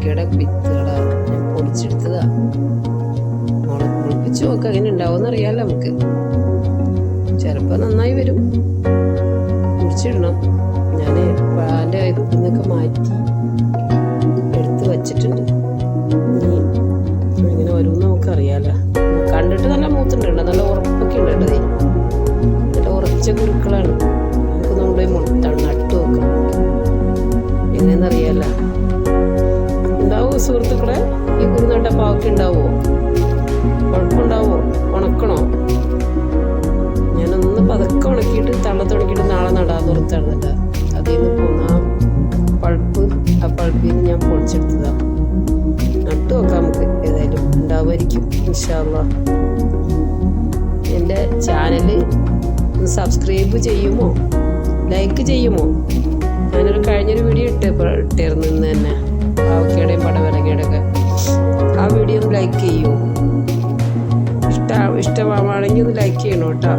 പാവക്കയുടെ വിത്തുകളാണ് ഞാൻ പൊടിച്ചെടുത്തതാ. മുളപ്പിച്ച് നോക്കാം അങ്ങനെ ഉണ്ടാവുമെന്ന് അറിയാമല്ലോ നമുക്ക്. ചിലപ്പോൾ നന്നായി വരും. കുഴിച്ചിടണം. ഞാൻ പാൻ്റെ ഇതൊക്കെ മാറ്റി എടുത്ത് വച്ചിട്ടുണ്ട്. ഇനി എങ്ങനെ വരുമെന്ന് നമുക്കറിയാമല്ലോ. കണ്ടിട്ട് നല്ല മൂത്തുണ്ട്, നല്ല ഉറപ്പൊക്കെ ഉണ്ട്. നല്ല ഉറച്ച കുരുക്കളാണ്. നമുക്ക് നമ്മുടെ നട്ടു നോക്കാം എങ്ങനെയെന്നറിയാമല്ലോ. ഉണ്ടാവുമോ സുഹൃത്തുക്കളെ? ഈ കുരു നട്ട പാവയ്ക്ക ഉണ്ടാവുമോ? കുഴപ്പമുണ്ടാവുമോ? ഉണക്കണോ? ഞാനൊന്ന് പതുക്കെ ഉണക്കിയിട്ട് തള്ളത്തുണക്കിയിട്ട് നാളെ നടാന്ന് ഓർത്തായിരുന്നില്ല. അതിൽ നിന്ന് പോന്ന ആ പൾപ്പിൽ നിന്ന് ഞാൻ പൊളിച്ചെടുത്തതാണ്. നട്ടു നോക്കാം നമുക്ക്. ഏതായാലും ഉണ്ടാവുമായിരിക്കും ഇൻഷാ അല്ലാഹ്. എൻ്റെ ചാനൽ സബ്സ്ക്രൈബ് ചെയ്യുമോ, ലൈക്ക് ചെയ്യുമോ? ഞാനൊരു കഴിഞ്ഞൊരു വീഡിയോ ഇട്ടിരുന്നു ഇന്ന് തന്നെ, പാവക്കയുടെയും പടവലങ്ങയുടെ ഒക്കെ. ആ വീഡിയോ ഒന്ന് ലൈക്ക് ചെയ്യുമോ? ഇഷ്ടമാണെങ്കിൽ ഒന്ന് ലൈക്ക് ചെയ്യണം കേട്ടോ.